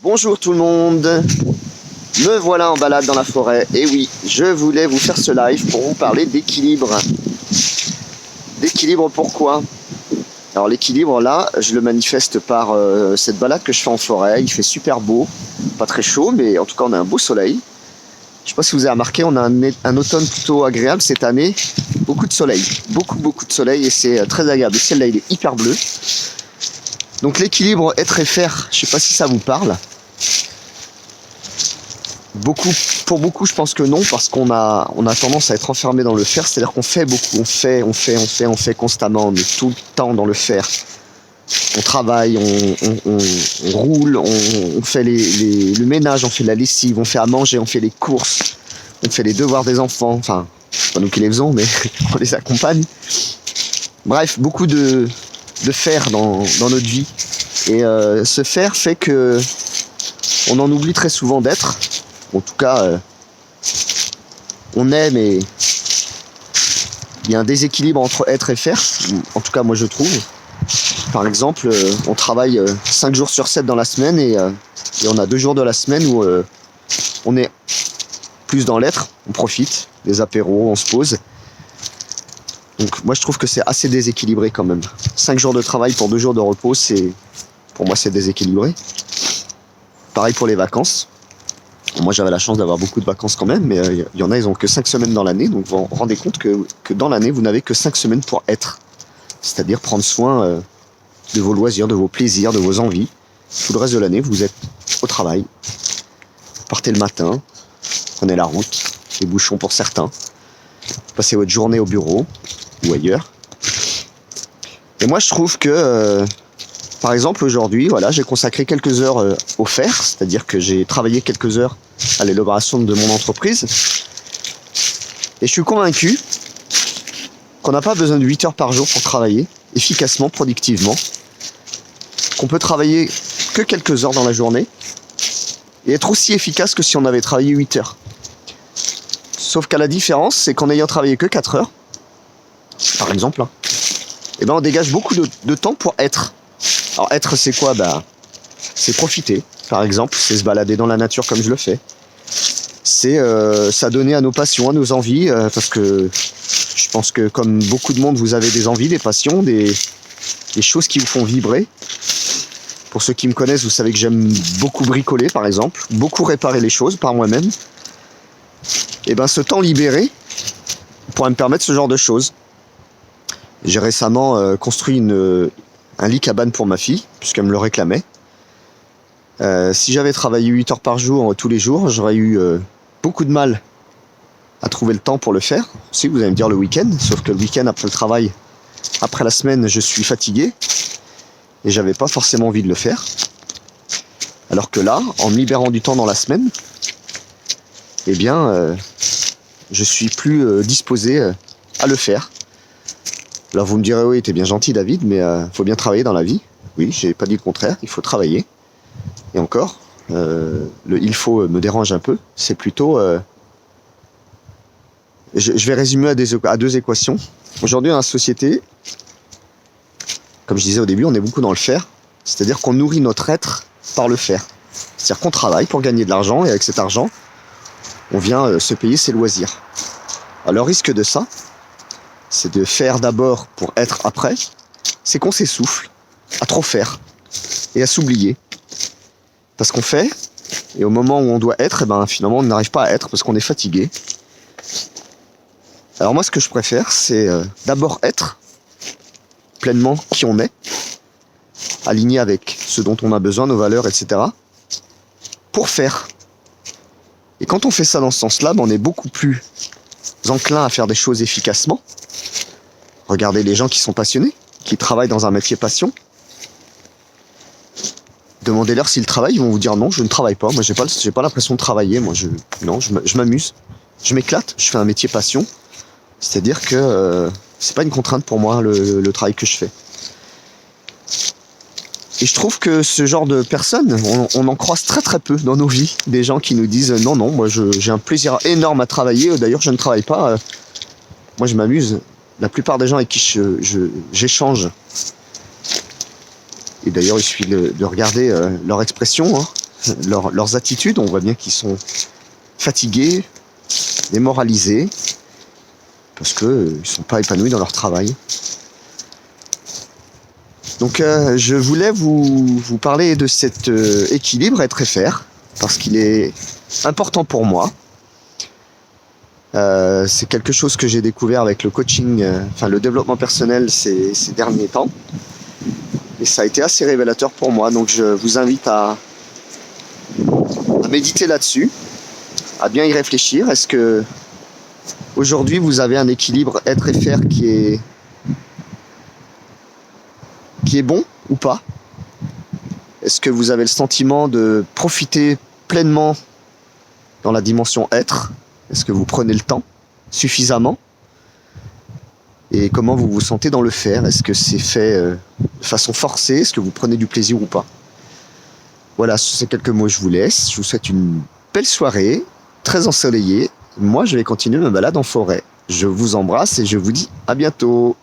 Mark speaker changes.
Speaker 1: Bonjour tout le monde, me voilà en balade dans la forêt. Et oui, je voulais vous faire ce live pour vous parler d'équilibre. D'équilibre pourquoi? Alors l'équilibre là, je le manifeste par cette balade que je fais en forêt. Il fait super beau, pas très chaud, mais en tout cas on a un beau soleil. Je sais pas si vous avez remarqué, on a un automne plutôt agréable cette année. Beaucoup de soleil, beaucoup de soleil et c'est très agréable. Le ciel là il est hyper bleu. Donc l'équilibre être et faire, je sais pas si ça vous parle. Pour beaucoup, je pense que non, parce qu'on a tendance à être enfermé dans le faire, c'est-à-dire qu'on fait beaucoup, on fait constamment, mais tout le temps dans le faire. On travaille, on roule, on fait le ménage, on fait la lessive, on fait à manger, on fait les courses, on fait les devoirs des enfants, enfin, c'est pas nous qui les faisons, mais on les accompagne. Bref, beaucoup de faire dans notre vie. Et ce faire fait que on en oublie très souvent d'être. En tout cas, on est, mais il y a un déséquilibre entre être et faire. En tout cas, moi, je trouve. Par exemple, on travaille 5 jours sur 7 dans la semaine et on a 2 jours de la semaine où on est plus dans l'être, on profite, des apéros, on se pose. Donc moi, je trouve que c'est assez déséquilibré quand même. 5 jours de travail pour 2 jours de repos, pour moi, c'est déséquilibré. Pareil pour les vacances. Moi, j'avais la chance d'avoir beaucoup de vacances quand même, mais il y en a, ils ont que 5 semaines dans l'année. Donc, vous vous rendez compte que dans l'année, vous n'avez que 5 semaines pour être. C'est-à-dire prendre soin de vos loisirs, de vos plaisirs, de vos envies. Tout le reste de l'année, vous êtes au travail. Vous partez le matin, prenez la route, les bouchons pour certains. Vous passez votre journée au bureau ou ailleurs. Et moi, je trouve que... par exemple, aujourd'hui, voilà, j'ai consacré quelques heures au faire, c'est-à-dire que j'ai travaillé quelques heures à l'élaboration de mon entreprise. Et je suis convaincu qu'on n'a pas besoin de 8 heures par jour pour travailler efficacement, productivement. Qu'on peut travailler que quelques heures dans la journée et être aussi efficace que si on avait travaillé 8 heures. Sauf qu'à la différence, c'est qu'en ayant travaillé que 4 heures, par exemple, hein, et ben on dégage beaucoup de temps pour être. Alors être, c'est quoi? C'est profiter. Par exemple, c'est se balader dans la nature comme je le fais. C'est s'adonner à nos passions, à nos envies, parce que je pense que comme beaucoup de monde, vous avez des envies, des passions, des choses qui vous font vibrer. Pour ceux qui me connaissent, vous savez que j'aime beaucoup bricoler, par exemple, beaucoup réparer les choses par moi-même. Et ben ce temps libéré pourrait me permettre ce genre de choses. J'ai récemment construit un lit cabane pour ma fille, puisqu'elle me le réclamait. Si j'avais travaillé 8 heures par jour tous les jours, j'aurais eu beaucoup de mal à trouver le temps pour le faire. Si vous allez me dire le week-end, sauf que le week-end après le travail, après la semaine, je suis fatigué et j'avais pas forcément envie de le faire. Alors que là, en me libérant du temps dans la semaine, eh bien, je suis plus disposé à le faire. Alors vous me direz, oui, t'es bien gentil David, mais faut bien travailler dans la vie. Oui, j'ai pas dit le contraire, il faut travailler. Et encore, le il faut me dérange un peu. C'est plutôt... je vais résumer à 2 équations. Aujourd'hui, dans la société, comme je disais au début, on est beaucoup dans le faire. C'est-à-dire qu'on nourrit notre être par le faire. C'est-à-dire qu'on travaille pour gagner de l'argent et avec cet argent, on vient se payer ses loisirs. Alors, le risque de ça, c'est de faire d'abord pour être après, c'est qu'on s'essouffle à trop faire et à s'oublier. Parce qu'on fait, et au moment où on doit être, eh ben, finalement on n'arrive pas à être parce qu'on est fatigué. Alors moi ce que je préfère, c'est d'abord être pleinement qui on est, aligné avec ce dont on a besoin, nos valeurs, etc. pour faire. Et quand on fait ça dans ce sens-là, ben, on est beaucoup plus enclin à faire des choses efficacement. Regardez les gens qui sont passionnés, qui travaillent dans un métier passion. Demandez-leur s'ils travaillent, ils vont vous dire non, je ne travaille pas. Moi, j'ai pas l'impression de travailler. Moi, je m'amuse, je m'éclate, je fais un métier passion. C'est-à-dire que c'est pas une contrainte pour moi le travail que je fais. Et je trouve que ce genre de personnes, on en croise très peu dans nos vies. Des gens qui nous disent non, moi j'ai un plaisir énorme à travailler. D'ailleurs, je ne travaille pas. Moi, je m'amuse. La plupart des gens avec qui j'échange, et d'ailleurs il suffit de regarder leur expression, hein. leurs attitudes. On voit bien qu'ils sont fatigués, démoralisés, parce qu'ils ne sont pas épanouis dans leur travail. Donc je voulais vous parler de cet équilibre être et faire, parce qu'il est important pour moi. C'est quelque chose que j'ai découvert avec le coaching, le développement personnel ces derniers temps. Et ça a été assez révélateur pour moi. Donc je vous invite à méditer là-dessus, à bien y réfléchir. Est-ce que aujourd'hui vous avez un équilibre être et faire qui est bon ou pas? Est-ce que vous avez le sentiment de profiter pleinement dans la dimension être? Est-ce que vous prenez le temps suffisamment? Et comment vous vous sentez dans le faire? Est-ce que c'est fait de façon forcée? Est-ce que vous prenez du plaisir ou pas? Voilà, sur ces quelques mots, je vous laisse. Je vous souhaite une belle soirée, très ensoleillée. Moi, je vais continuer ma balade en forêt. Je vous embrasse et je vous dis à bientôt.